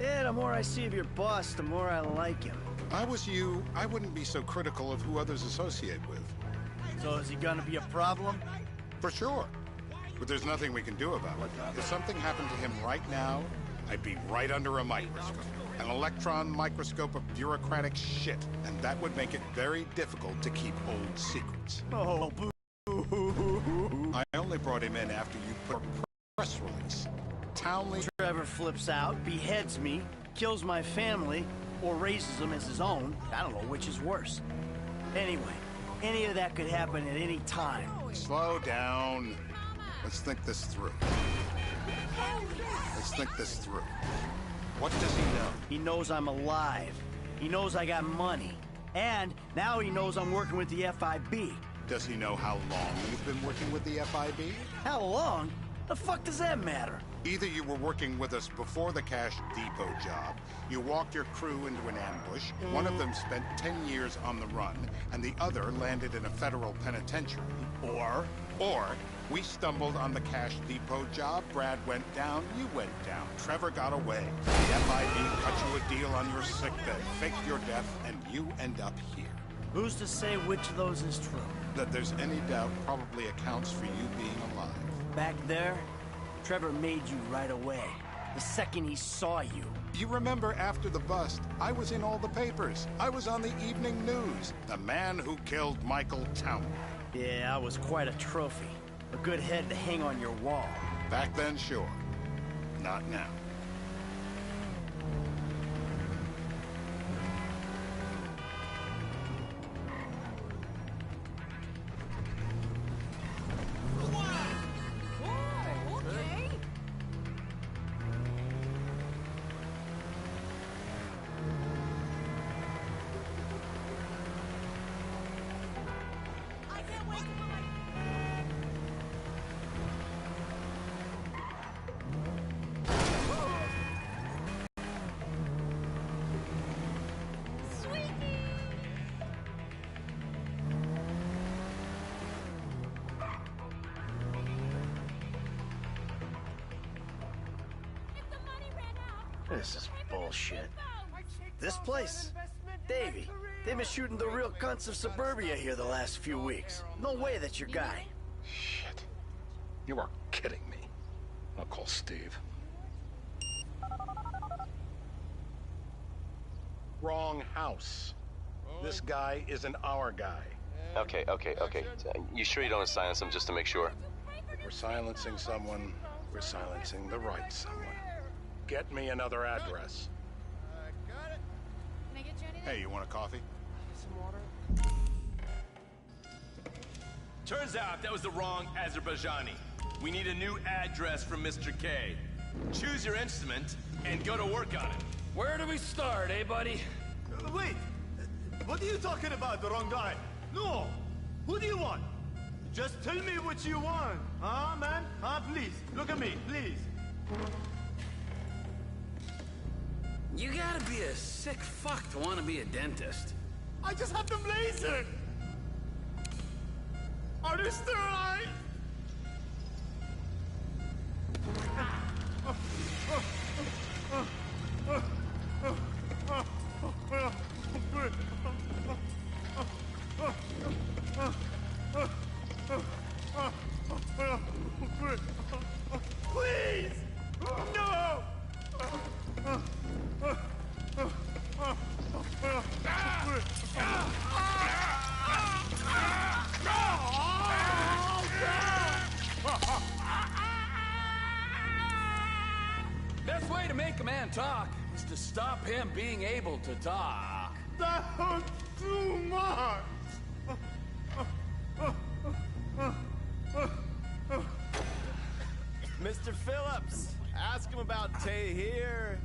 Yeah, the more I see of your boss, the more I like him. If I was you, I wouldn't be so critical of who others associate with. So is he gonna be a problem? For sure. But there's nothing we can do about it. If something happened to him right now, I'd be right under a microscope. An electron microscope of bureaucratic shit. And that would make it very difficult to keep old secrets. Oh, boo. I only brought him in after you put a press release. Townley... Trevor flips out, beheads me, kills my family, or raises them as his own. I don't know which is worse. Anyway, any of that could happen at any time. Slow down. Let's think this through. What does he know? He knows I'm alive. He knows I got money. And now he knows I'm working with the FIB. Does he know how long you've been working with the FIB? How long? The fuck does that matter? Either you were working with us before the Cash Depot job, you walked your crew into an ambush, one of them spent 10 years on the run, and the other landed in a federal penitentiary. Or we stumbled on the Cash Depot job, Brad went down, you went down, Trevor got away. The FIB cut you a deal on your sickbed, faked your death, and you end up here. Who's to say which of those is true? That there's any doubt probably accounts for you being alive. Back there, Trevor made you right away. The second he saw you. You remember after the bust, I was in all the papers. I was on the evening news. The man who killed Michael Townley. Yeah, I was quite a trophy. A good head to hang on your wall. Back then, sure. Not now. This is bullshit. This place? Davey, they've been shooting the real cunts of suburbia here the last few weeks. No way that's your guy. Shit. You are kidding me. I'll call Steve. Wrong house. This guy isn't our guy. Okay. You sure you don't silence him just to make sure? If we're silencing someone, we're silencing the right someone. Get me another address. Got it. Can I get you anything? Hey, you want a coffee? Some water? Turns out that was the wrong Azerbaijani. We need a new address from Mr. K. Choose your instrument and go to work on it. Where do we start, eh, buddy? Wait! What are you talking about, the wrong guy? No! Who do you want? Just tell me what you want. Huh, man? Huh, please. Look at me, please. You gotta be a sick fuck to want to be a dentist. I just have them lasered! Are they sterilized? Please! No! Best way to make a man talk is to stop him being able to talk. That was too much! Mr. Phillips, ask him about Tahir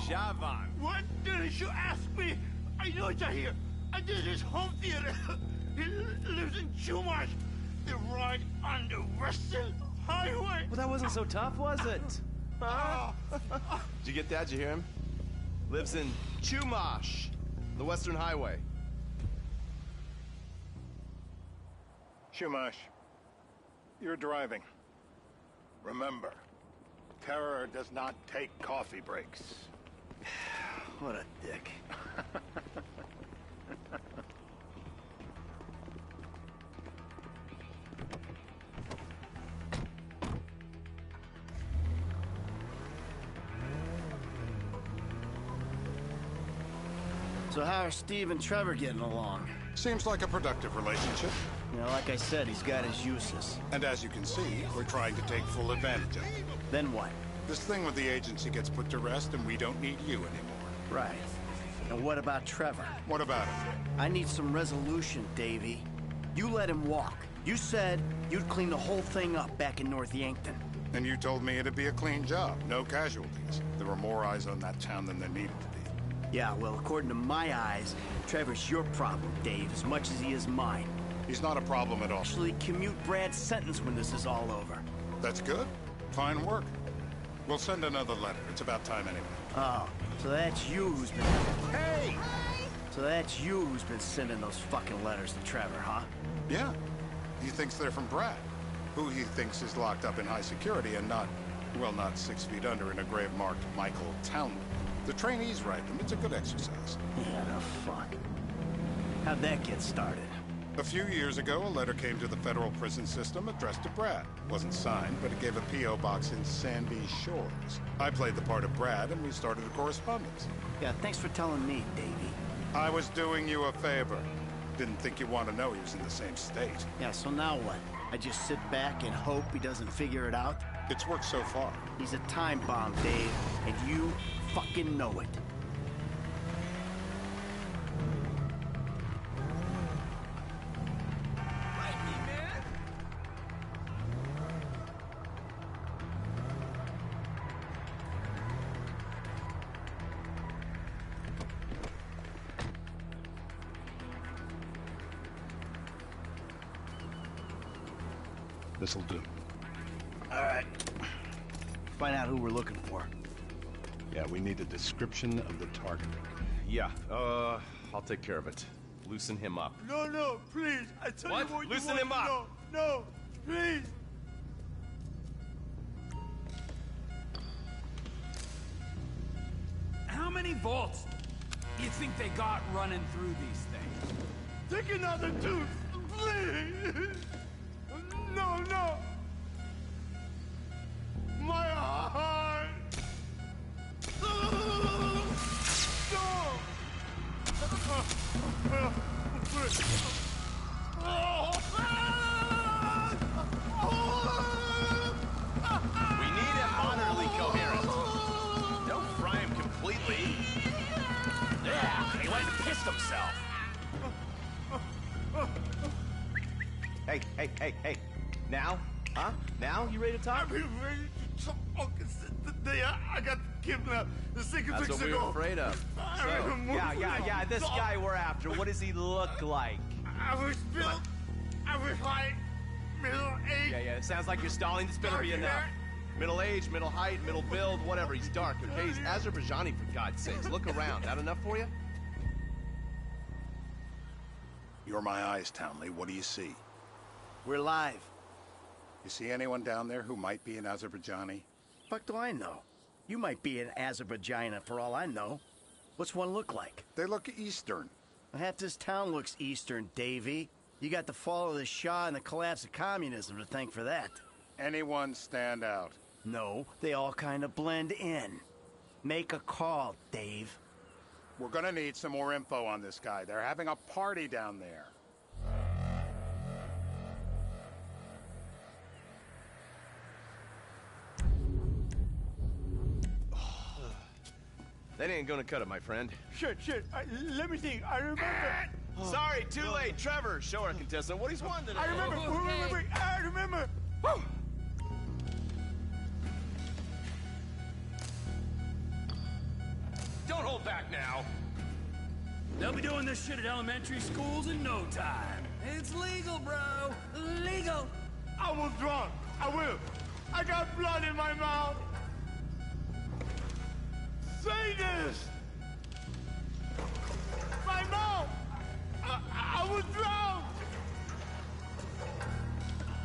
Javan. What didn't you ask me? I know Tahir. I did his home theater. He lives in Chumash. They're right on the Western Highway. Well, that wasn't so tough, was it? Huh? Did you get that? Did you hear him? Lives in Chumash, the Western Highway. Shumash, you're driving. Remember, terror does not take coffee breaks. What a dick. So how are Steve and Trevor getting along? Seems like a productive relationship. You know, like I said, he's got his uses. And as you can see, we're trying to take full advantage of it. Then what? This thing with the agency gets put to rest and we don't need you anymore. Right. And what about Trevor? What about him? I need some resolution, Davey. You let him walk. You said you'd clean the whole thing up back in North Yankton. And you told me it'd be a clean job, no casualties. There were more eyes on that town than there needed to be. Yeah, well, according to my eyes, Trevor's your problem, Dave, as much as he is mine. He's not a problem at all. Actually, commute Brad's sentence when this is all over. That's good. Fine work. We'll send another letter. It's about time anyway. Oh, so that's you who's been... Hey! So that's you who's been sending those fucking letters to Trevor, huh? Yeah. He thinks they're from Brad, who he thinks is locked up in high security and not, well, not 6 feet under in a grave marked Michael Townley. The trainees write them. It's a good exercise. Yeah, the fuck. How'd that get started? A few years ago, a letter came to the federal prison system addressed to Brad. Wasn't signed, but it gave a P.O. box in Sandy Shores. I played the part of Brad, and we started a correspondence. Yeah, thanks for telling me, Davey. I was doing you a favor. Didn't think you want to know he was in the same state. Yeah, so now what? I just sit back and hope he doesn't figure it out? It's worked so far. He's a time bomb, Dave, and you fucking know it. This'll do. All right. Find out who we're looking for. Yeah, we need a description of the target. Yeah, I'll take care of it. Loosen him up. No, please. I tell What? you what Loosen you him want. up. No, please. How many volts do you think they got running through these things? Take another tooth, please. No. My heart. We need him moderately coherent. Don't fry him completely. Yeah, he went and pissed himself. Hey. Now? Huh? Now? You ready to talk? I've been ready to talk since the day I got kidnapped 6 That's weeks what we ago. were afraid of. Yeah. This guy we're after, what does he look like? I was built. I was like middle-aged. Yeah. It sounds like you're stalling. This better be enough. Middle age, middle height, middle build, whatever. He's dark, okay? He's Azerbaijani, for God's sakes. Look around. That enough for you? You're my eyes, Townley. What do you see? We're live. You see anyone down there who might be an Azerbaijani? Fuck do I know? You might be an Azerbaijani for all I know. What's one look like? They look Eastern. Half this town looks Eastern, Davey. You got the fall of the Shah and the collapse of communism to thank for that. Anyone stand out? No, they all kind of blend in. Make a call, Dave. We're gonna need some more info on this guy. They're having a party down there. That ain't gonna cut it, my friend. Shit. Let me think. I remember. Sorry, too late. Trevor, show our contestant what he's won today. I remember. Woo! Don't hold back now. They'll be doing this shit at elementary schools in no time. It's legal, bro. Legal. I was drunk. I will. I got blood in my mouth. Say this. My mouth. I was drowned.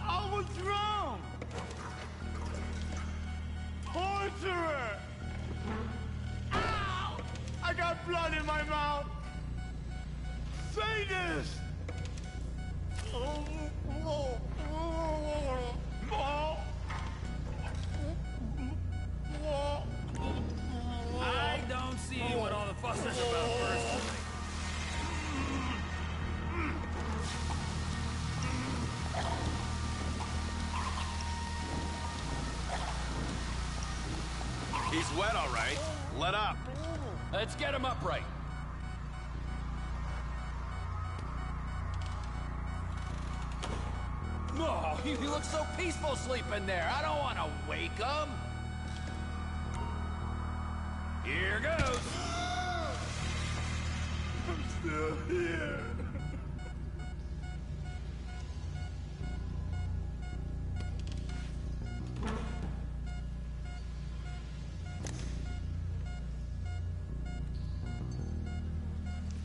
I was drowned. Torturer. Ow! blood in my mouth. Say this. I don't see what all the fuss is about personally. He's wet, all right. Let up. Let's get him upright. Oh, he looks so peaceful sleeping there. I don't want to wake him. Here goes. I'm still here.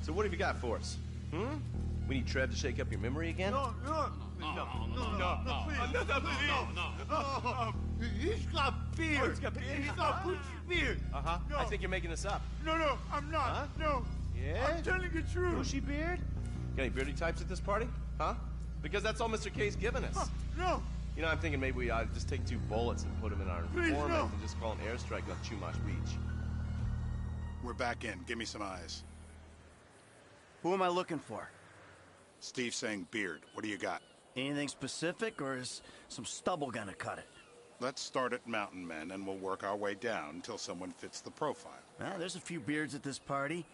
So what have you got for us? We need Trev to shake up your memory again? No, he's got beard. Oh, he's got beard? He's got Gucci beard. Uh-huh. No. I think you're making this up. No, I'm not. Huh? No. Yeah? I'm telling the truth. Bushy beard? Got any beardy types at this party? Huh? Because that's all Mr. K's given us. No. You know, I'm thinking maybe we ought to just take 2 bullets and put them in our Please, informant no. and just call an airstrike on Chumash Beach. We're back in. Give me some eyes. Who am I looking for? Steve's saying beard. What do you got? Anything specific, or is some stubble gonna cut it? Let's start at Mountain Men, and we'll work our way down until someone fits the profile. There's a few beards at this party.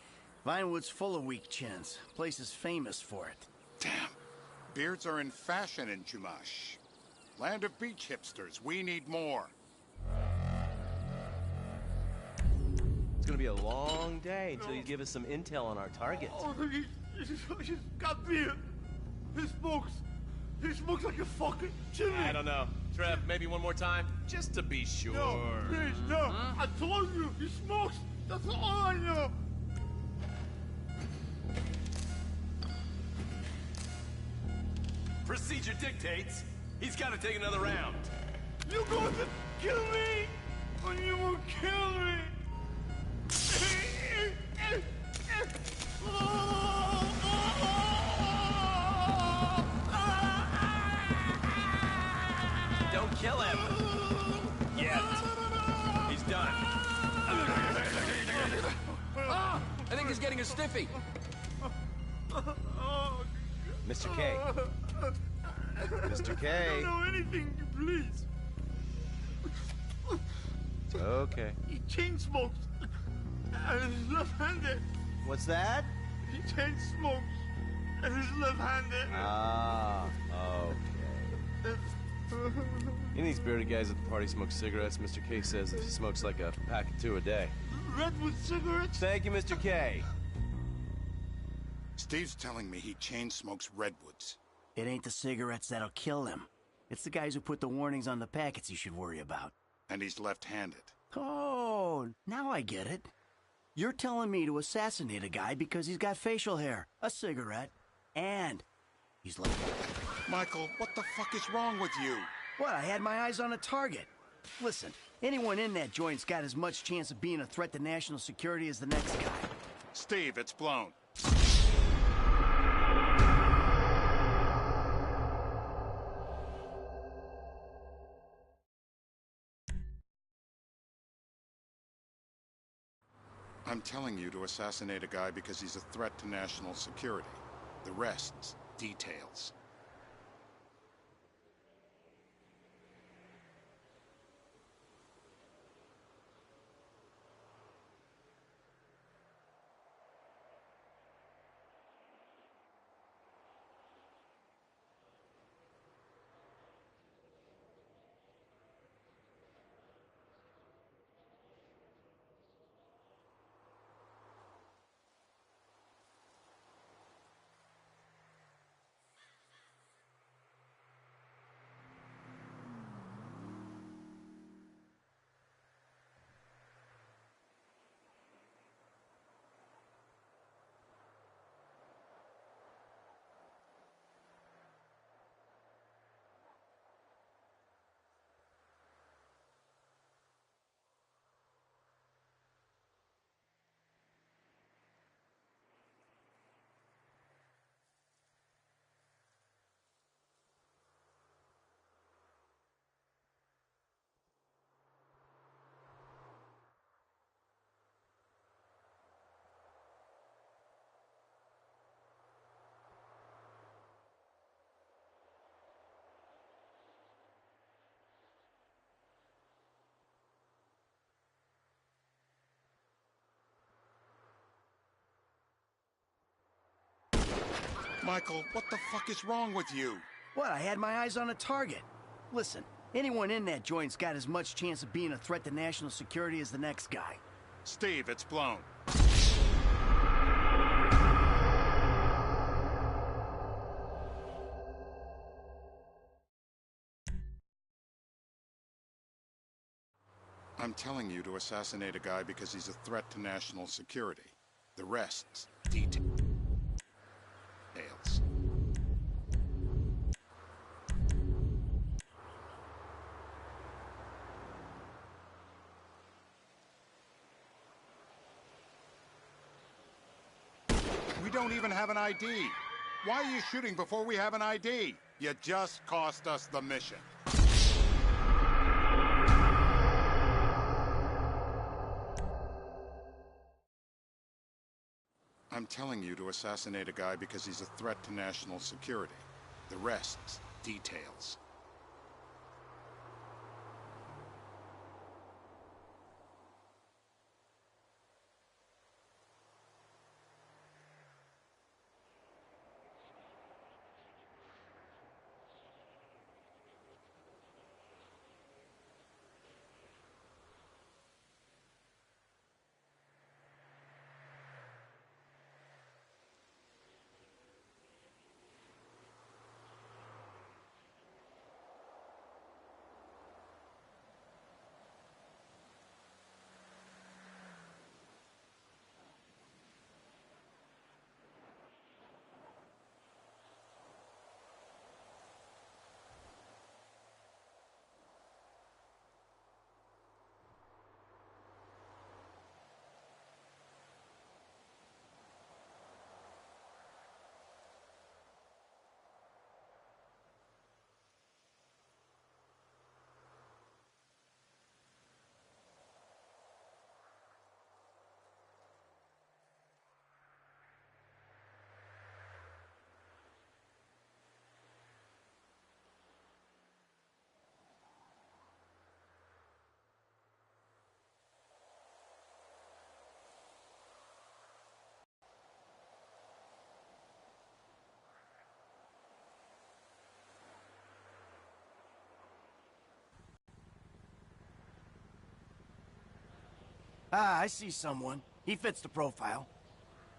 Vinewood's full of weak chins. Place is famous for it. Damn. Beards are in fashion in Chumash. Land of beach hipsters. We need more. It's gonna be a long day until you give us some intel on our targets. Oh, he's got beard. He smokes like a fucking chimney. I don't know. Trev, maybe one more time? Just to be sure. No, please, no. I told you, he smokes. That's all I know. Procedure dictates he's got to take another round. You're going to kill me, or you will kill me. Don't kill him. Yet. He's done. Ah, I think he's getting a stiffy. Mr. K. Mr. K. I don't know anything, please. Okay. He chain smokes, and he's left-handed. What's that? He chain smokes, and he's left-handed. Ah, okay. Any of these bearded guys at the party smoke cigarettes. Mr. K says that he smokes like a pack of 2 a day. Redwood cigarettes? Thank you, Mr. K. Steve's telling me he chain smokes redwoods. It ain't the cigarettes that'll kill him. It's the guys who put the warnings on the packets you should worry about. And he's left-handed. Oh, now I get it. You're telling me to assassinate a guy because he's got facial hair, a cigarette, and he's left. Michael, what the fuck is wrong with you? What, I had my eyes on a target. Listen, anyone in that joint's got as much chance of being a threat to national security as the next guy. Steve, it's blown. I'm telling you to assassinate a guy because he's a threat to national security. The rest's details. Michael, what the fuck is wrong with you? What, I had my eyes on a target. Listen, anyone in that joint's got as much chance of being a threat to national security as the next guy. Steve, it's blown. I'm telling you to assassinate a guy because he's a threat to national security. The rest's details. We don't even have an ID. Why are you shooting before we have an ID? You just cost us the mission. I'm telling you to assassinate a guy because he's a threat to national security. The rest's details. Ah, I see someone. He fits the profile.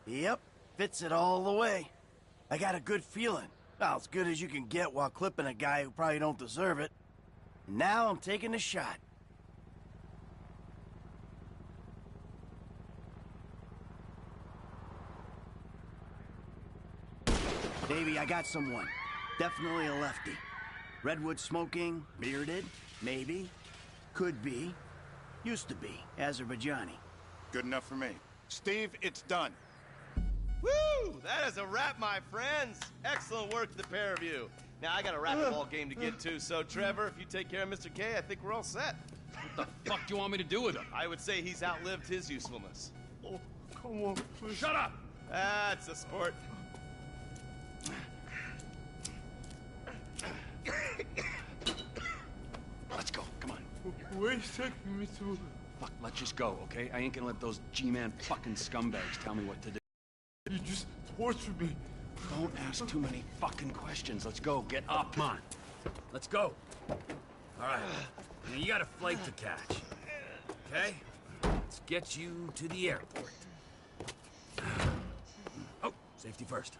Yep, fits it all the way. I got a good feeling. Well, as good as you can get while clipping a guy who probably don't deserve it. And now I'm taking a shot. Davey, I got someone. Definitely a lefty. Redwood smoking, bearded, maybe. Could be. Used to be. Azerbaijani. Good enough for me. Steve, it's done. Woo! That is a wrap, my friends. Excellent work to the pair of you. Now, I got a racquetball game to get to, so Trevor, if you take care of Mr. K, I think we're all set. What the fuck do you want me to do with him? I would say he's outlived his usefulness. Oh, come on, please. Shut up! That's a sport. Let's go, come on. Where's taking me to? Fuck, let's just go, okay? I ain't gonna let those G-Man fucking scumbags tell me what to do. You just tortured me. Don't ask too many fucking questions. Let's go, get up. Come on. Let's go. All right. Now, you got a flight to catch. Okay? Let's get you to the airport. Oh, safety first.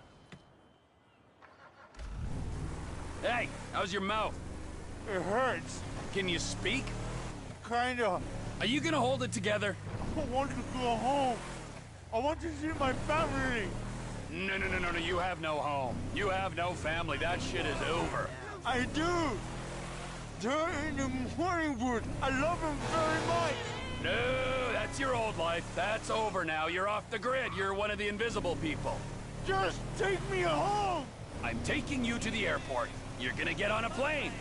Hey, how's your mouth? It hurts. Can you speak? Kinda. Are you gonna hold it together? I want to go home. I want to see my family. No, you have no home. You have no family. That shit is over. I do. They're in the morning wood. I love them very much. No, that's your old life. That's over now. You're off the grid. You're one of the invisible people. Just take me home. I'm taking you to the airport. You're gonna get on a plane.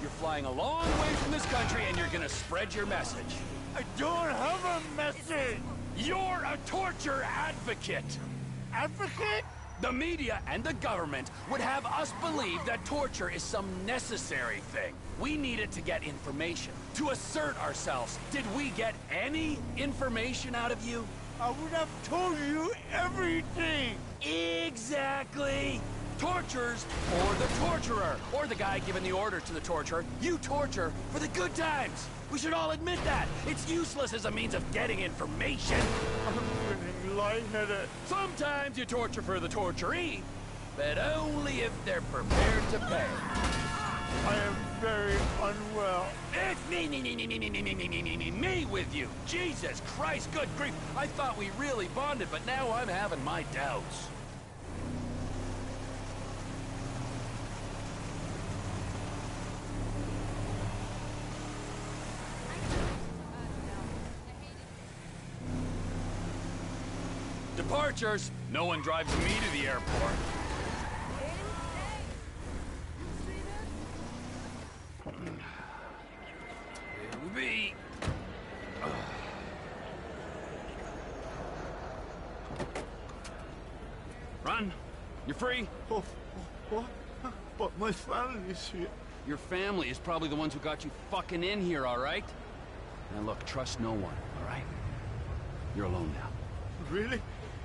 You're flying a long way from this country and you're gonna spread your message. I don't have a message. You're a torture advocate. Advocate? The media and the government would have us believe that torture is some necessary thing. We need it to get information, to assert ourselves. Did we get any information out of you? I would have told you everything. Exactly. tortures or the torturer, or the guy giving the order to the torturer. You torture for the good times. We should all admit that. It's useless as a means of getting information. I'm feeling lightheaded. Sometimes you torture for the torturee, but only if they're prepared to pay. I am very unwell. It's me with you. Jesus Christ, good grief. I thought we really bonded, but now I'm having my doubts. Departures. No one drives me to the airport. Be. Run. You're free. Oh, what? But my family's here. Your family is probably the ones who got you fucking in here, all right? Now look, trust no one, all right? You're alone now. Really?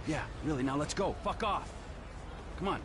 Yeah, really. Now let's go. Fuck off. Come on.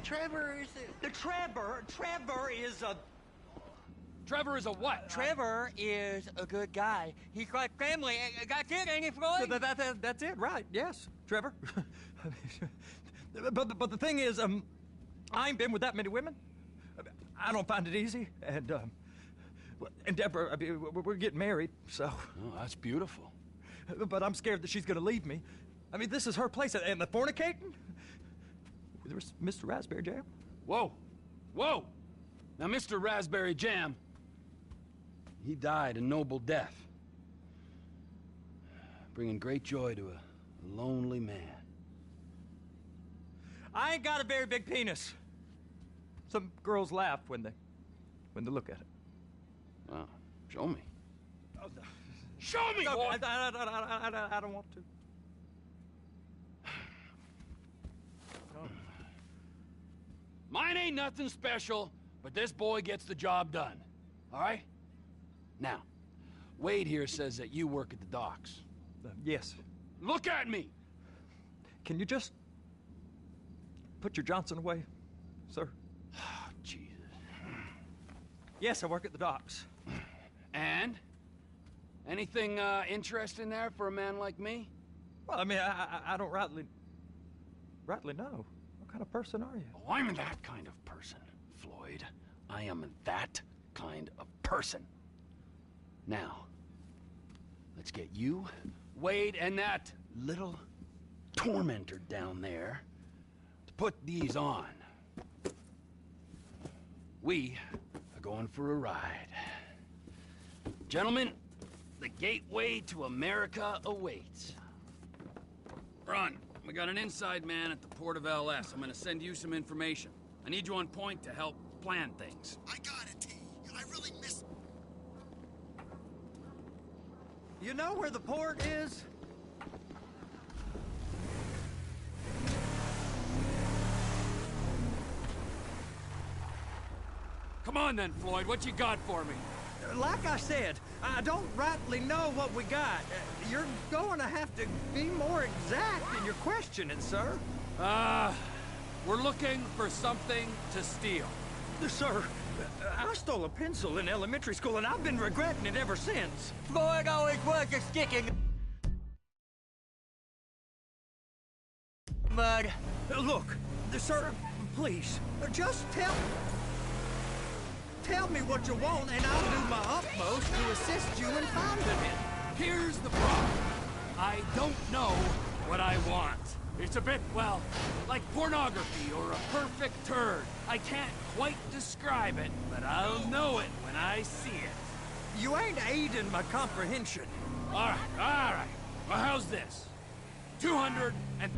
Trevor is a... Trevor is a... Trevor is a what? Trevor is a good guy. He's like family. That's it, ain't it, Floyd? That's it, right? Yes, Trevor. but the thing is, I ain't been with that many women. I don't find it easy, and Deborah, I mean, we're getting married, so. Oh, that's beautiful. But I'm scared that she's gonna leave me. I mean, this is her place, and the fornicating? There's Mr. Raspberry Jam. Whoa, whoa! Now, Mr. Raspberry Jam, he died a noble death, bringing great joy to a lonely man. I ain't got a very big penis. Some girls laugh when they look at it. Oh, show me. Oh, no. Show me, No, boy! I don't want to. Mine ain't nothing special, but this boy gets the job done. All right? Now, Wade here says that you work at the docks. Yes. Look at me! Can you just put your Johnson away, sir? Jesus. Yes, I work at the docks. And? Anything interesting there for a man like me? Well, I mean, I don't rightly know. What kind of person are you? Oh, I'm that kind of person, Floyd. I am that kind of person. Now, let's get you, Wade, and that little tormentor down there to put these on. We are going for a ride. Gentlemen, the gateway to America awaits. Ron, we got an inside man at the port of LS. I'm gonna send you some information. I need you on point to help plan things. I got it, T. I really miss... You know where the port is? Come on then, Floyd. What you got for me? Like I said, I don't rightly know what we got. You're going to have to be more exact in your questioning, sir. We're looking for something to steal. Sir, I stole a pencil in elementary school, and I've been regretting it ever since. Floyd always was a sticking mud. Look, sir, please, just tell me what you want, and I'll do my utmost to assist you in finding it. Here's the problem. I don't know what I want. It's a bit, well, like pornography or a perfect turd. I can't quite describe it, but I'll know it when I see it. You ain't aiding my comprehension. All right. Well, how's this? 200 and...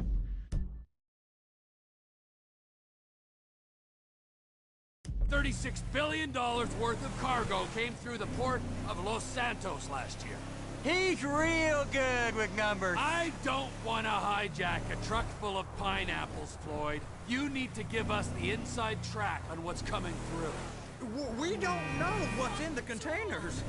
$36 billion worth of cargo came through the port of Los Santos last year. He's real good with numbers. I don't want to hijack a truck full of pineapples, Floyd. You need to give us the inside track on what's coming through. We don't know what's in the containers.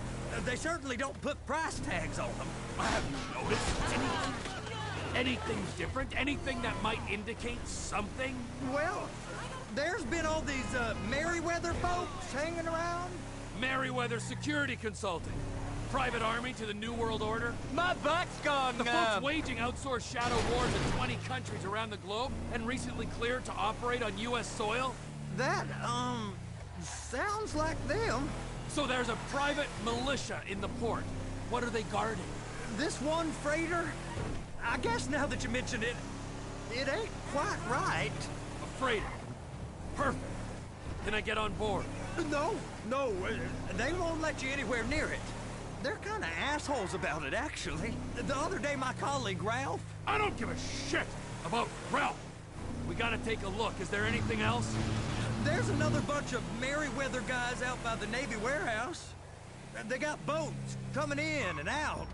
They certainly don't put price tags on them. Have you noticed anything different? Anything that might indicate something? Well, there's been all these Merryweather folks hanging around. Merryweather Security Consulting. Private army to the New World Order. My butt's gone The folks waging outsourced shadow wars in 20 countries around the globe and recently cleared to operate on U.S. soil. That, sounds like them. So there's a private militia in the port. What are they guarding? This one freighter? I guess now that you mention it, it ain't quite right. A freighter. Perfect. Can I get on board? No, they won't let you anywhere near it. They're kind of assholes about it, actually. The other day, my colleague, Ralph... I don't give a shit about Ralph. We gotta take a look. Is there anything else? There's another bunch of Merryweather guys out by the Navy warehouse. They got boats coming in and out.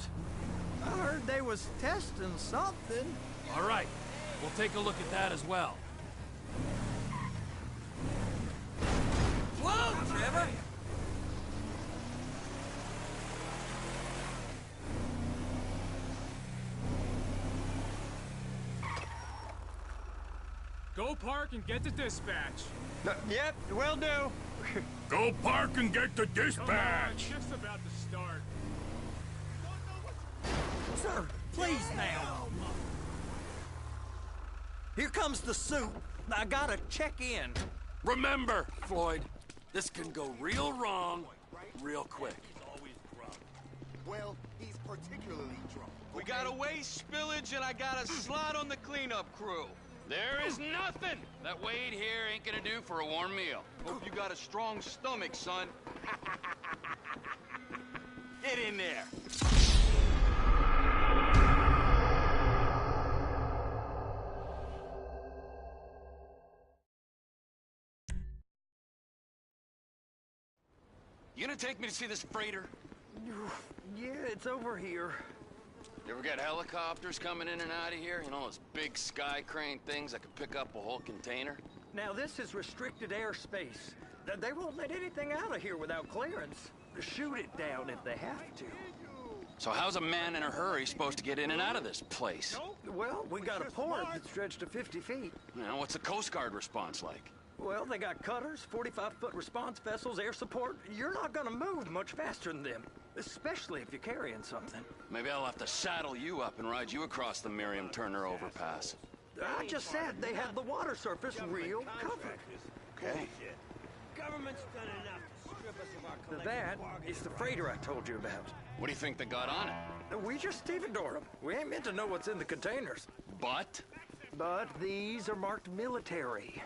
I heard they was testing something. All right. We'll take a look at that as well. Whoa, Trevor! Go park and get to dispatch. Yep, will do. Go park and get the dispatch. Just about to start. Sir, please now. Here comes the soup. I gotta check in. Remember, Floyd, this can go real wrong real quick. Well, he's particularly drunk. We got a waste spillage and I got a slot on the cleanup crew. There is nothing that Wade here ain't gonna do for a warm meal. Hope you got a strong stomach, son. Get in there. You gonna take me to see this freighter? Yeah, it's over here. You ever got helicopters coming in and out of here? You know, those big sky crane things that can pick up a whole container? Now, this is restricted airspace. They won't let anything out of here without clearance. Shoot it down if they have to. So how's a man in a hurry supposed to get in and out of this place? Well, we got a port that stretched to 50 feet. You know, what's the Coast Guard response like? Well, they got cutters, 45-foot response vessels, air support. You're not gonna move much faster than them, especially if you're carrying something. Maybe I'll have to saddle you up and ride you across the Miriam Turner overpass. I just said they have the water surface real covered. Okay. Government's done enough to strip us of our That is the freighter I told you about. What do you think they got on it? We just stevedored them. We ain't meant to know what's in the containers. But? But these are marked military.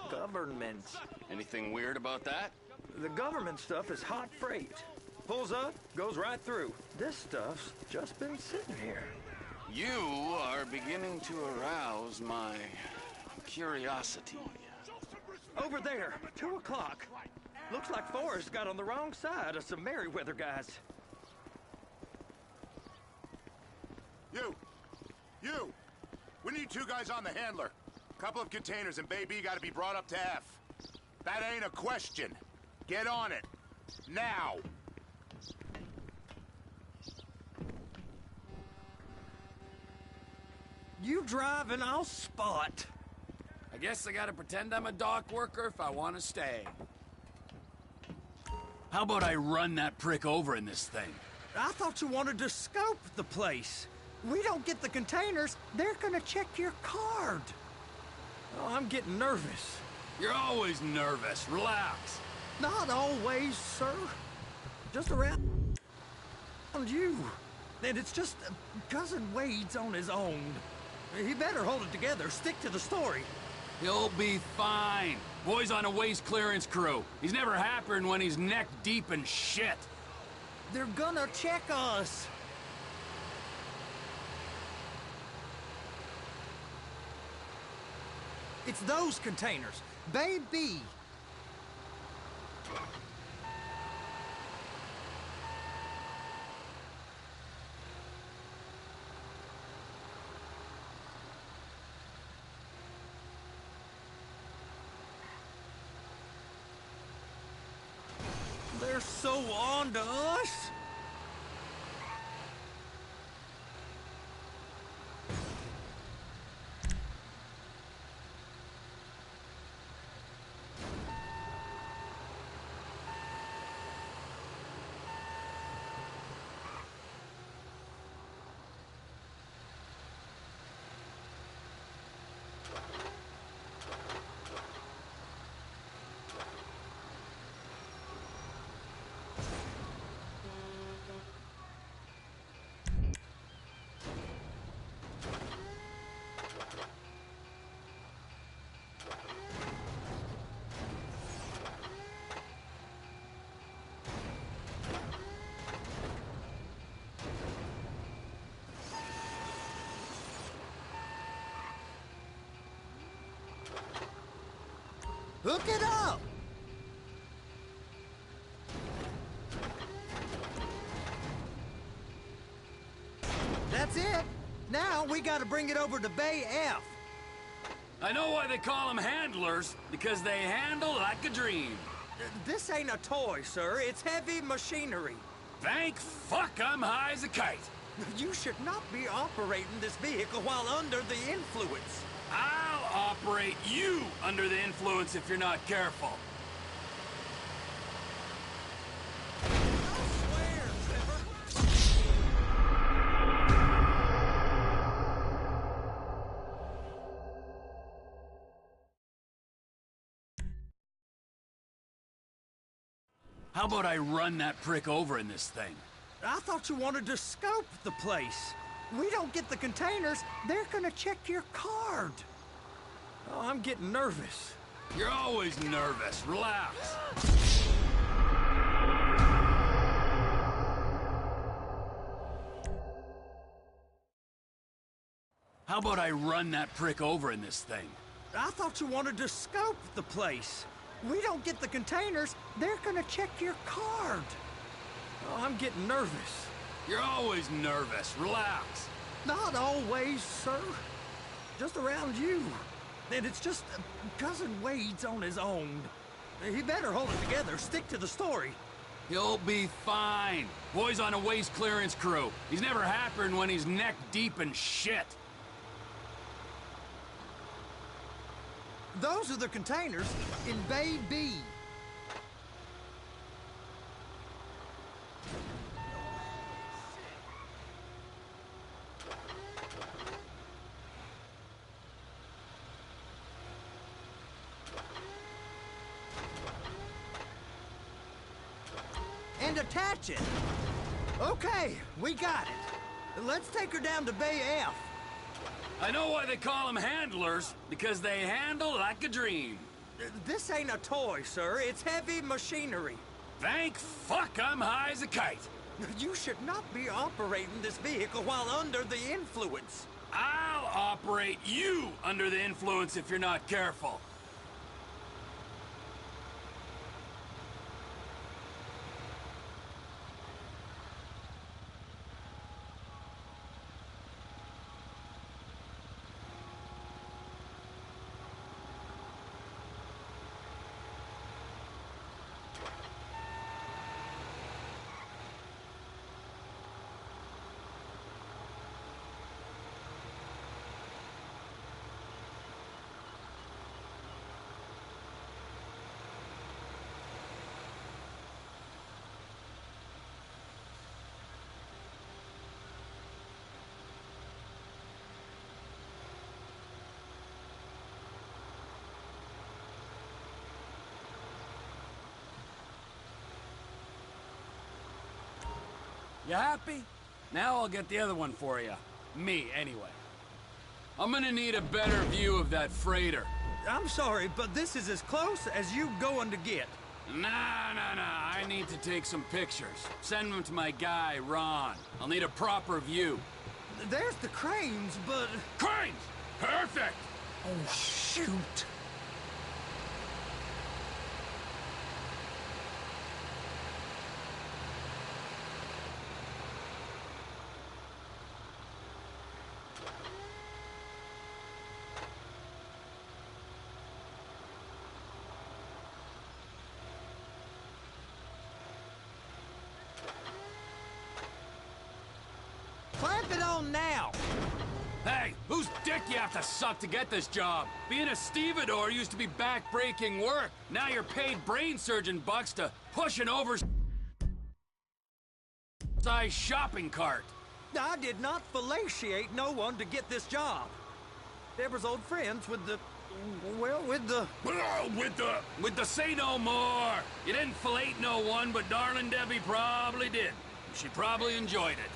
Government. Anything weird about that? The government stuff is hot freight. Pulls up, goes right through. This stuff's just been sitting here. You are beginning to arouse my curiosity. Over there, 2 o'clock. Looks like Forrest got on the wrong side of some Merryweather guys. You! We need 2 guys on the handler. Couple of containers and Bay B gotta be brought up to F. That ain't a question. Get on it. Now! You drive and I'll spot. I guess I gotta pretend I'm a dock worker if I want to stay. How about I run that prick over in this thing? I thought you wanted to scope the place. We don't get the containers, they're gonna check your card. Oh, I'm getting nervous. You're always nervous. Relax. Not always, sir. Just around you. And it's just Cousin Wade's on his own. He better hold it together, stick to the story. He'll be fine. Boy's on a waste clearance crew. He's never happier than when he's neck deep in shit. They're gonna check us. It's those containers. Bay B. They're so on to us. Hook it up! That's it. Now we gotta bring it over to Bay F. I know why they call them handlers, because they handle like a dream. This ain't a toy, sir. It's heavy machinery. Thank fuck I'm high as a kite. You should not be operating this vehicle while under the influence. I'll operate you under the influence if you're not careful. How about I run that prick over in this thing? I thought you wanted to scope the place. We don't get the containers, they're gonna check your card. Oh, I'm getting nervous. You're always nervous. Relax. How about I run that prick over in this thing? I thought you wanted to scope the place. We don't get the containers, they're gonna check your card. Oh, I'm getting nervous. You're always nervous. Relax. Not always, sir. Just around you. And it's just Cousin Wade's on his own. He better hold it together, stick to the story. He'll be fine. Boy's on a waste clearance crew. He's never happier than when he's neck deep in shit. Those are the containers in Bay B. And attach it. Okay, we got it. Let's take her down to Bay F. I know why they call them handlers, because they handle like a dream. This ain't a toy, sir. It's heavy machinery. Thank fuck I'm high as a kite. You should not be operating this vehicle while under the influence. I'll operate you under the influence if you're not careful. You happy? Now I'll get the other one for you. Me, anyway. I'm gonna need a better view of that freighter. I'm sorry, but this is as close as you going to get. Nah. I need to take some pictures. Send them to my guy, Ron. I'll need a proper view. There's the cranes, but... Cranes! Perfect! Oh, shoot. Clamp it on now! Hey, whose dick you have to suck to get this job? Being a stevedore used to be back-breaking work. Now you're paid brain surgeon bucks to push an oversized shopping cart. I did not fellatiate no one to get this job. Deborah's old friends with the... well, with the... With the say no more. You didn't fillet no one, but darling Debbie probably did. She probably enjoyed it.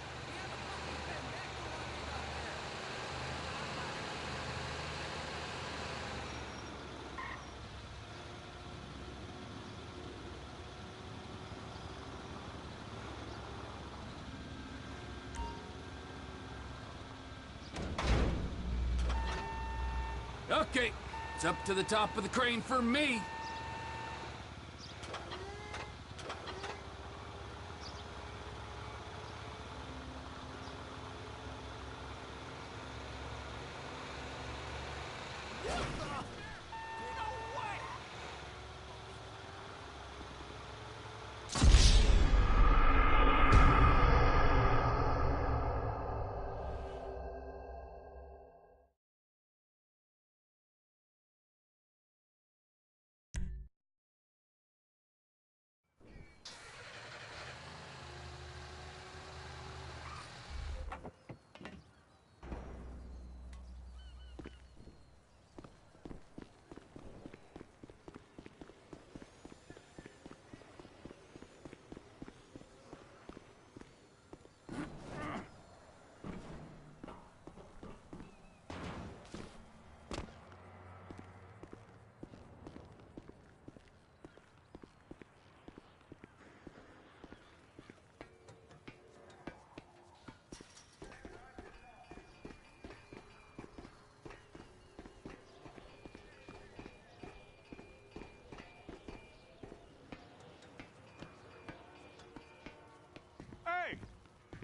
Okay, it's up to the top of the crane for me.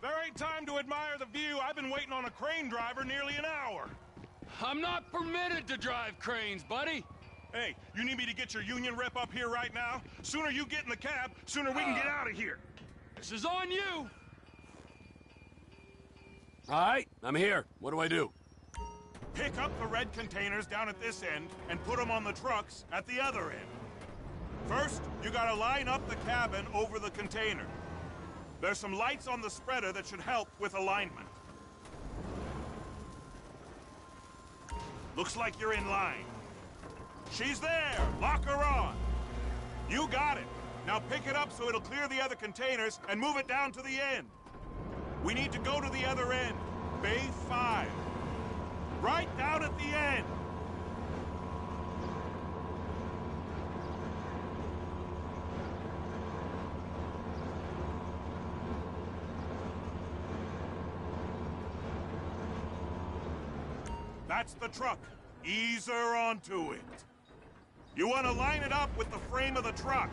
There ain't time to admire the view. I've been waiting on a crane driver nearly an hour. I'm not permitted to drive cranes, buddy. Hey, you need me to get your union rep up here right now? Sooner you get in the cab, sooner we can get out of here. This is on you. All right, I'm here. What do I do? Pick up the red containers down at this end and put them on the trucks at the other end. First, you gotta line up the cabin over the container. There's some lights on the spreader that should help with alignment. Looks like you're in line. She's there! Lock her on! You got it! Now pick it up so it'll clear the other containers and move it down to the end. We need to go to the other end. Bay 5. Right down at the end! That's the truck. Ease her onto it. You want to line it up with the frame of the truck.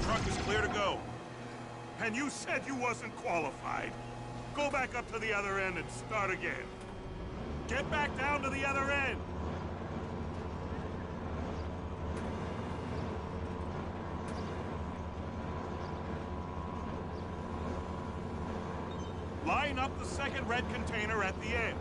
Truck is clear to go. And you said you wasn't qualified. Go back up to the other end and start again. Get back down to the other end. Line up the second red container at the end.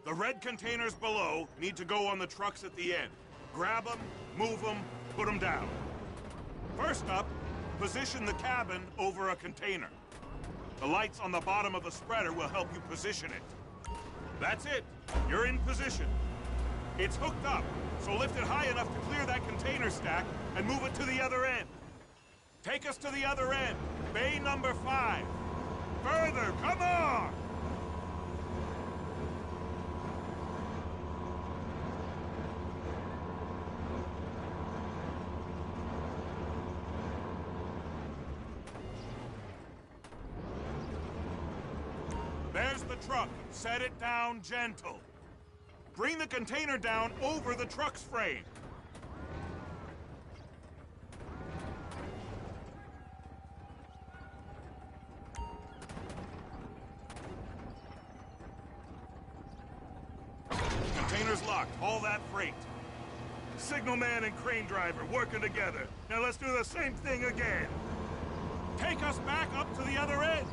The red containers below need to go on the trucks at the end. Grab them, move them, put them down. First up, position the cabin over a container. The lights on the bottom of the spreader will help you position it. That's it. You're in position. It's hooked up, so lift it high enough to clear that container stack and move it to the other end. Take us to the other end, bay number 5. Further, come on! There's the truck. Set it down gentle. Bring the container down over the truck's frame. Container's locked. Haul that freight. Signalman and crane driver working together. Now let's do the same thing again. Take us back up to the other end.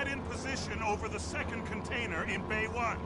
Get in position over the second container in Bay 1.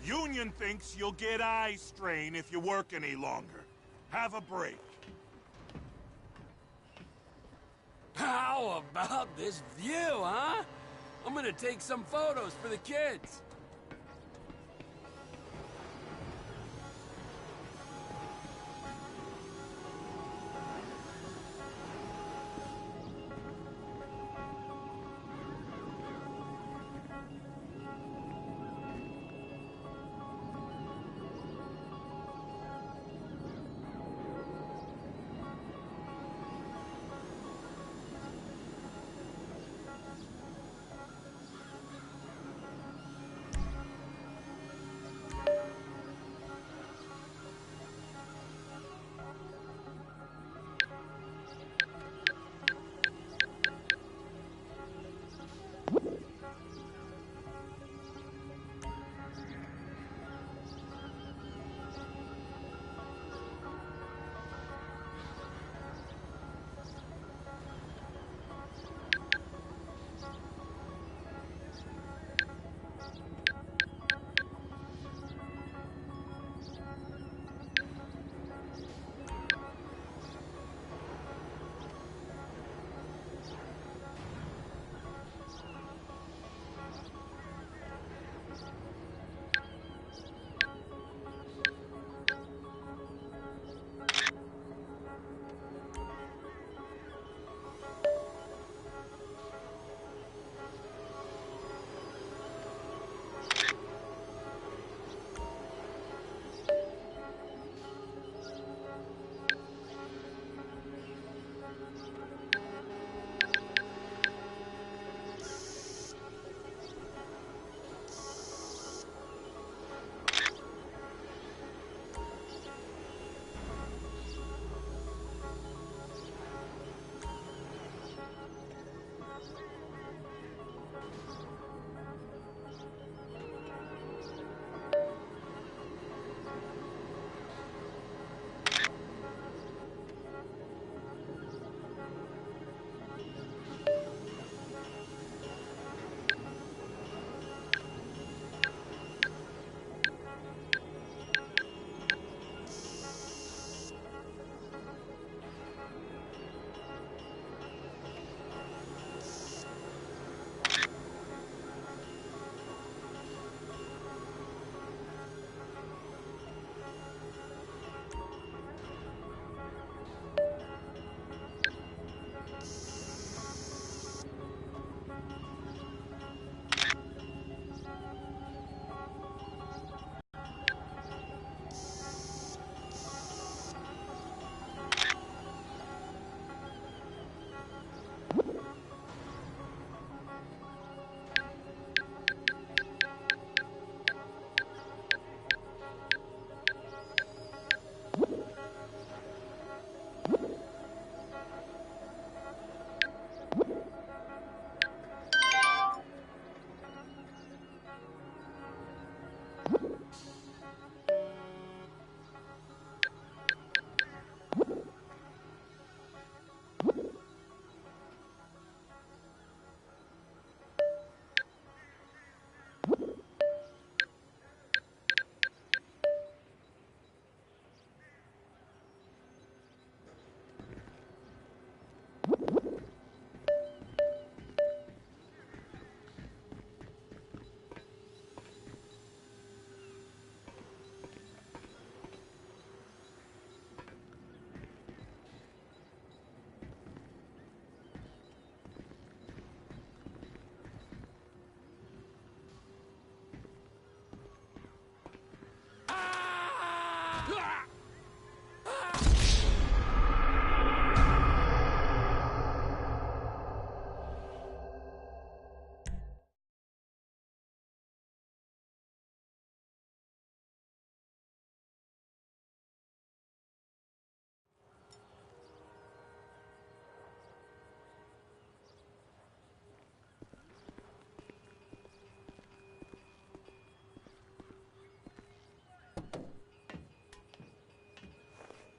Union thinks you'll get eye strain if you work any longer. Have a break. How about this view, huh? I'm gonna take some photos for the kids.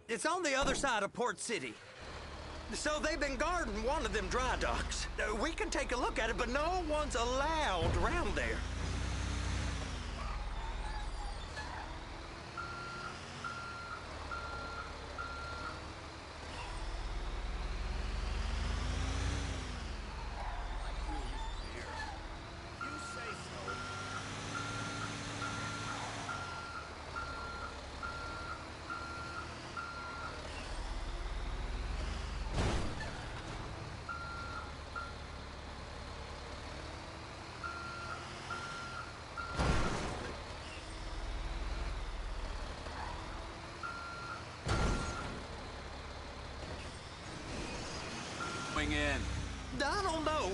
It's on the other side of Port City. So they've been guarding one of them dry docks. We can take a look at it, but no one's allowed around there. In. I don't know.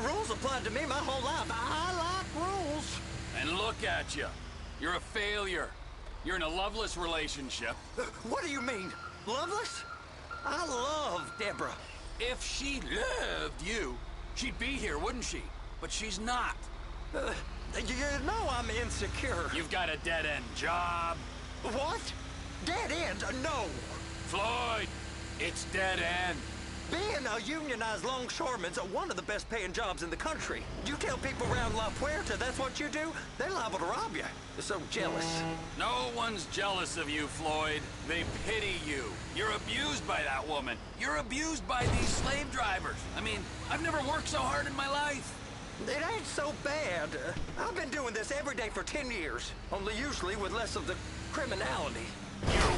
Rules applied to me my whole life. I like rules. And look at you. You're a failure. You're in a loveless relationship. What do you mean? Loveless? I love Deborah. If she loved you, she'd be here, wouldn't she? But she's not. You know I'm insecure. You've got a dead-end job. What? Dead end? No. Floyd, it's dead end. Being a unionized longshoreman's one of the best paying jobs in the country. You tell people around La Puerta that's what you do, they're liable to rob you. They're so jealous. No one's jealous of you, Floyd. They pity you. You're abused by that woman. You're abused by these slave drivers. I mean, I've never worked so hard in my life. It ain't so bad. I've been doing this every day for 10 years, only usually with less of the criminality. You're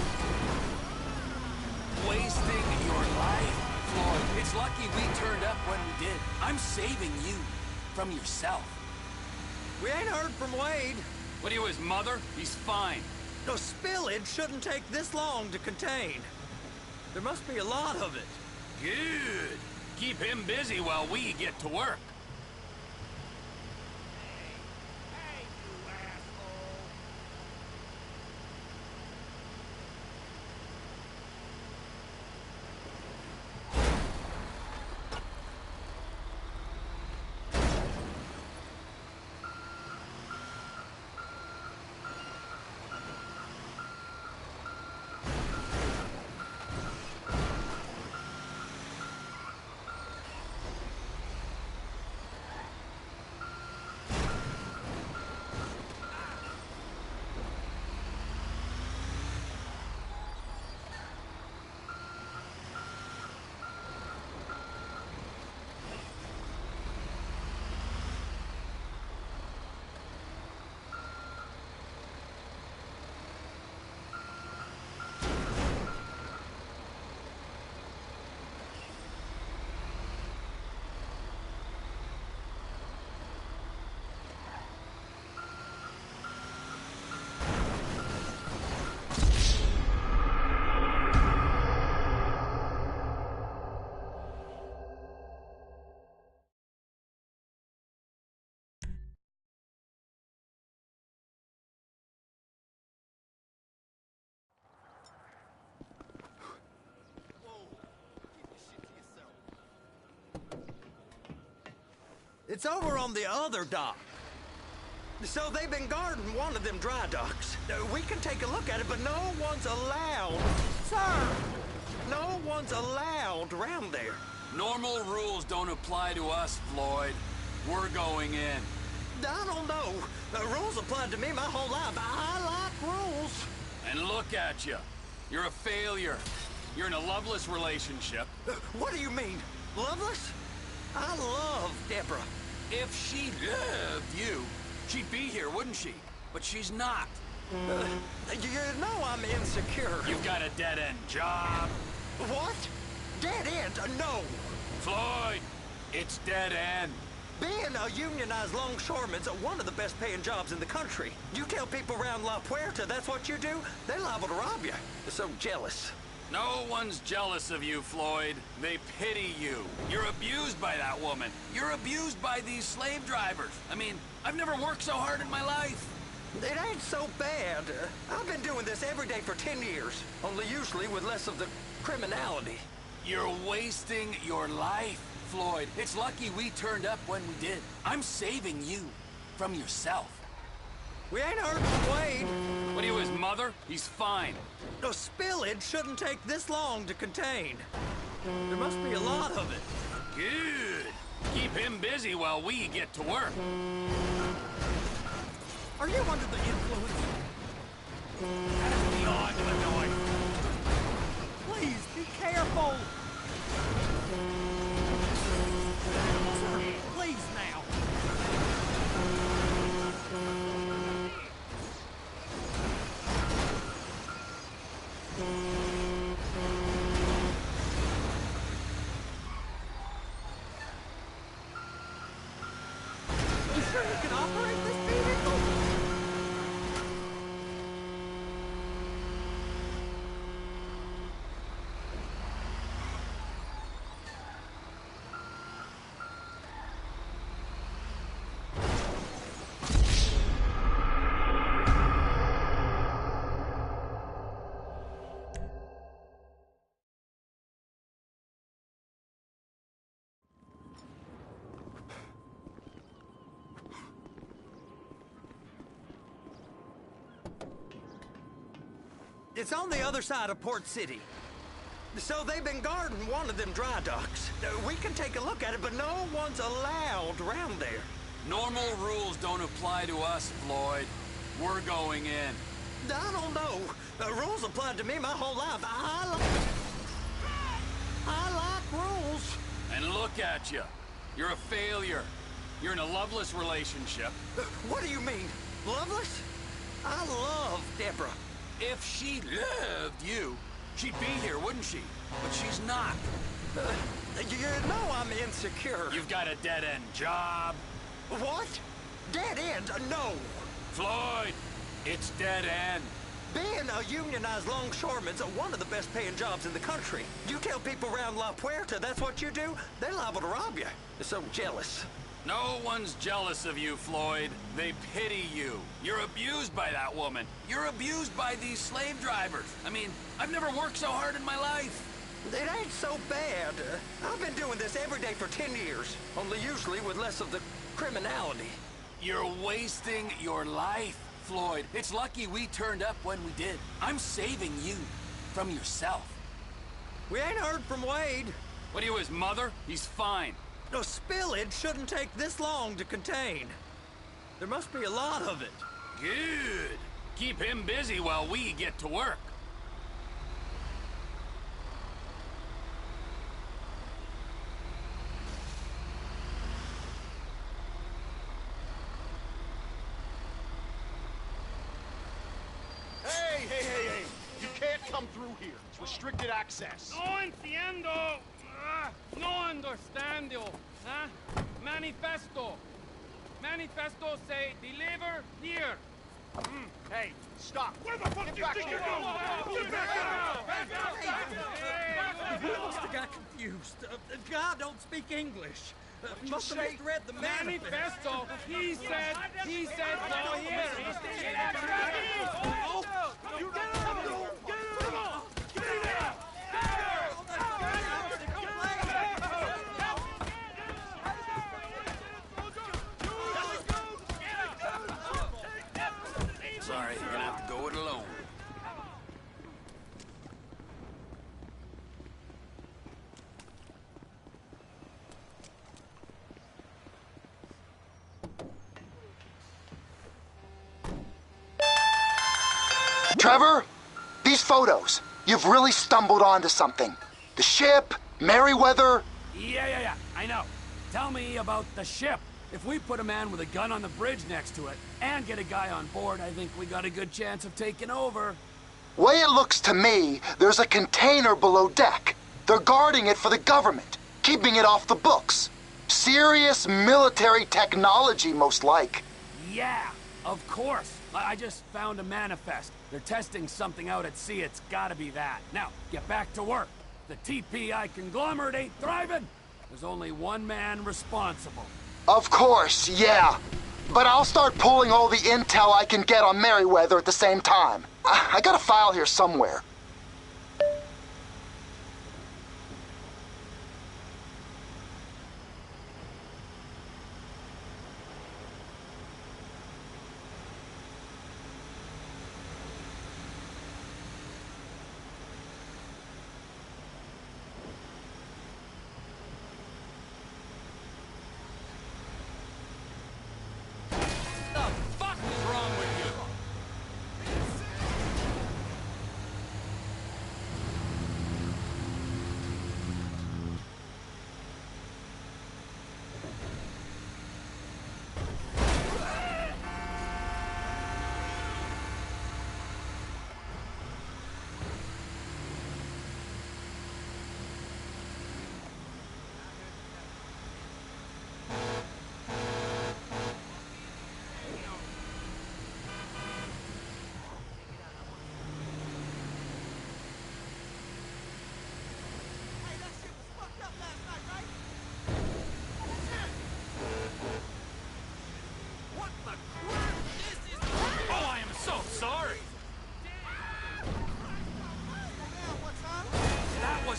wasting your life. Floyd, it's lucky we turned up when we did. I'm saving you from yourself. We ain't heard from Wade. What are you, his mother? He's fine. No, spillage shouldn't take this long to contain. There must be a lot of it. Good. Keep him busy while we get to work. It's over on the other dock. So they've been guarding one of them dry docks. We can take a look at it, but no one's allowed. Sir! No one's allowed around there. Normal rules don't apply to us, Floyd. We're going in. I don't know. Rules applied to me my whole life. I like rules. And look at you. You're a failure. You're in a loveless relationship. What do you mean? Loveless? I love Deborah. If she loved you, she'd be here, wouldn't she? But she's not. You know I'm insecure. You've got a dead-end job. What? Dead end? No. Floyd, it's dead end. Being a unionized longshoreman's one of the best paying jobs in the country. You tell people around La Puerta that's what you do, they're liable to rob you. They're so jealous. No one's jealous of you, Floyd. They pity you. You're abused by that woman. You're abused by these slave drivers. I mean, I've never worked so hard in my life. It ain't so bad. I've been doing this every day for 10 years, only usually with less of the criminality. You're wasting your life, Floyd. It's lucky we turned up when we did. I'm saving you from yourself. We ain't heard from Wade. What are you, his mother? He's fine. A spillage shouldn't take this long to contain. There must be a lot of it. Good. Keep him busy while we get to work. Are you under the influence? That's beyond Illinois. Please, be careful! Sir, please now. You sure you can operate this vehicle? It's on the other side of Port City. So they've been guarding one of them dry docks. We can take a look at it, but no one's allowed around there. Normal rules don't apply to us, Floyd. We're going in. I don't know. Rules applied to me my whole life. I like rules. And look at you. You're a failure. You're in a loveless relationship. What do you mean? Loveless? I love Deborah. If she loved you, she'd be here, wouldn't she? But she's not. You know I'm insecure. You've got a dead-end job. What? Dead end? No. Floyd, it's dead end. Being a unionized longshoreman's one of the best paying jobs in the country. You tell people around La Puerta that's what you do, they're liable to rob you. They're so jealous. No one's jealous of you, Floyd. They pity you. You're abused by that woman. You're abused by these slave drivers. I mean, I've never worked so hard in my life. It ain't so bad. I've been doing this every day for 10 years, only usually with less of the criminality. You're wasting your life, Floyd. It's lucky we turned up when we did. I'm saving you from yourself. We ain't heard from Wade. What are you, his mother? He's fine. A spillage shouldn't take this long to contain. There must be a lot of it. Good. Keep him busy while we get to work. Hey! You can't come through here. It's restricted access. No entiendo. No understando. Huh? Manifesto. Manifesto say deliver here. Hey, stop. Where the fuck do you think you're going? He must have got confused. God don't speak English. Must have misread the manifesto. He said go here. Sorry, you're gonna have to go it alone. Trevor, these photos, you've really stumbled onto something. The ship, Merryweather. Yeah, I know. Tell me about the ship. If we put a man with a gun on the bridge next to it and get a guy on board, I think we got a good chance of taking over. Way it looks to me, there's a container below deck. They're guarding it for the government, keeping it off the books. Serious military technology, most like. Yeah, of course. I just found a manifest. They're testing something out at sea. It's gotta be that. Now, get back to work. The TPI conglomerate ain't thriving. There's only one man responsible. Of course, yeah. But I'll start pulling all the intel I can get on Merryweather at the same time. I got a file here somewhere.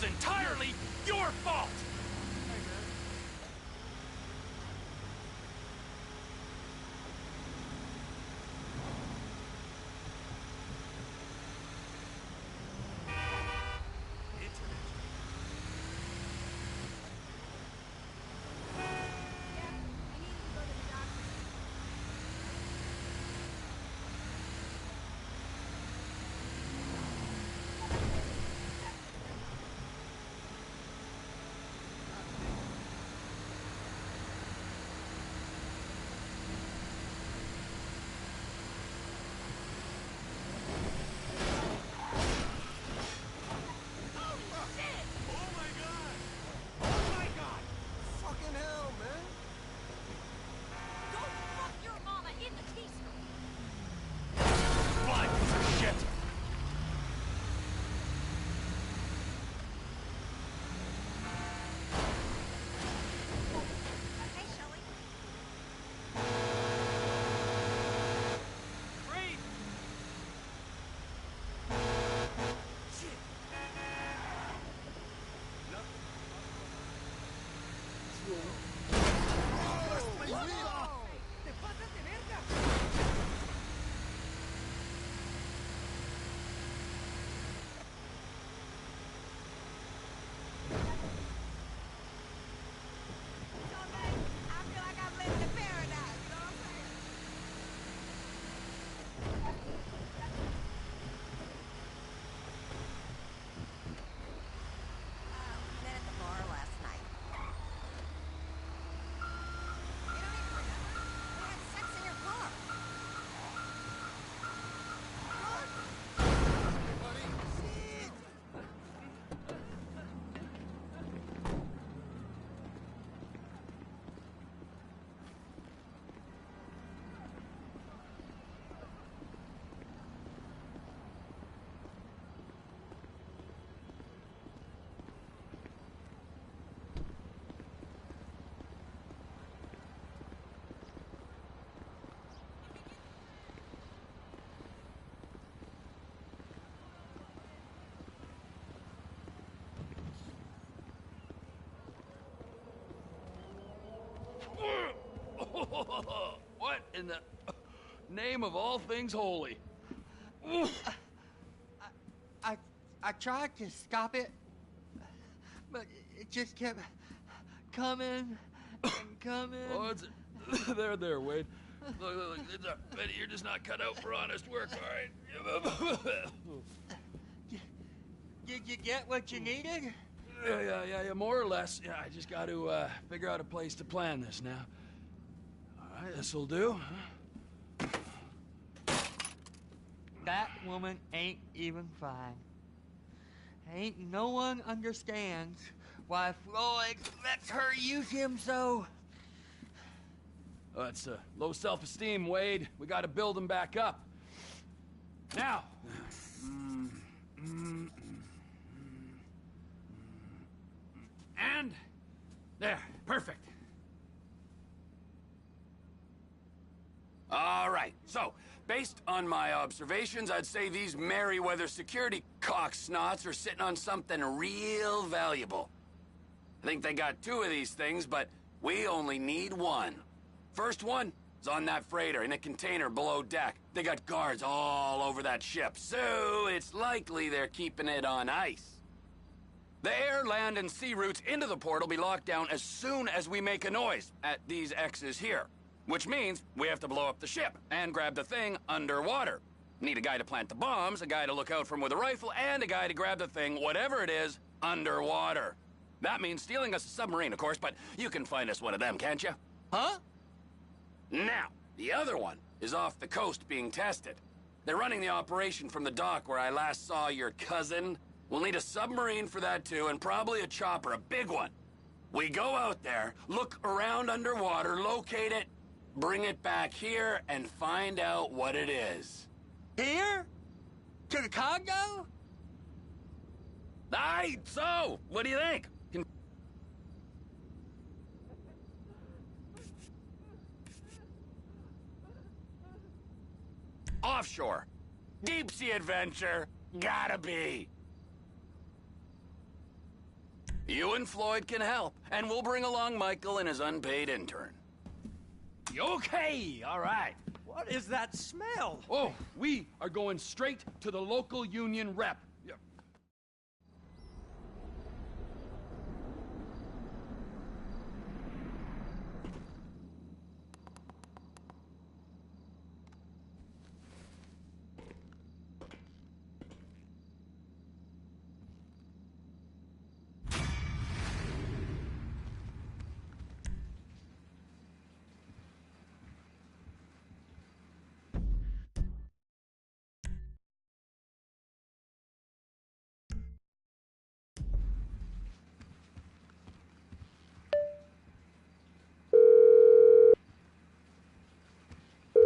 Entirely your fault! What in the name of all things holy? I tried to stop it, but it just kept coming and coming. Oh, it's there, Wade. Look, Betty, you're just not cut out for honest work, all right? Did you get what you needed? Yeah, more or less. Yeah, I just got to figure out a place to plan this now. All right, this'll do. That woman ain't even fine. Ain't no one understands why Floyd lets her use him so. It's low self-esteem, Wade. We gotta build him back up. Now. And there, perfect. All right, so, based on my observations, I'd say these Merryweather security cocksnots are sitting on something real valuable. I think they got 2 of these things, but we only need 1. First one is on that freighter in a container below deck. They got guards all over that ship, so it's likely they're keeping it on ice. The air, land, and sea routes into the port will be locked down as soon as we make a noise at these X's here. Which means we have to blow up the ship and grab the thing underwater. Need a guy to plant the bombs, a guy to look out for 'em with a rifle, and a guy to grab the thing, whatever it is, underwater. That means stealing us a submarine, of course, but you can find us one of them, can't you? Huh? Now, the other one is off the coast being tested. They're running the operation from the dock where I last saw your cousin. We'll need a submarine for that too, and probably a chopper, a big one. We go out there, look around underwater, locate it, bring it back here, and find out what it is. Here? To the Congo? Aye, so, what do you think? Offshore. Deep sea adventure. Gotta be. You and Floyd can help, and we'll bring along Michael and his unpaid intern. Okay, all right. What is that smell? Oh, we are going straight to the local union rep.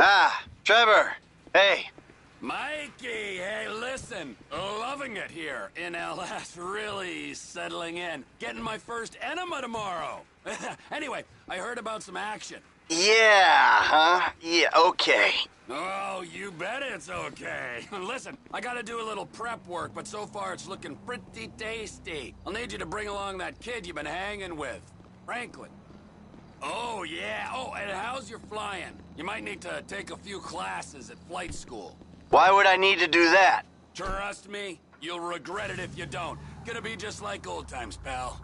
Ah, Trevor. Hey. Mikey, hey, listen. Loving it here in LS. Really settling in. Getting my first enema tomorrow. Anyway, I heard about some action. Yeah, huh? Yeah, okay. Oh, you bet it's okay. Listen, I gotta do a little prep work, but so far it's looking pretty tasty. I'll need you to bring along that kid you've been hanging with, Franklin. Oh, yeah. Oh, and how's your flying? You might need to take a few classes at flight school. Why would I need to do that? Trust me, you'll regret it if you don't. Gonna be just like old times, pal.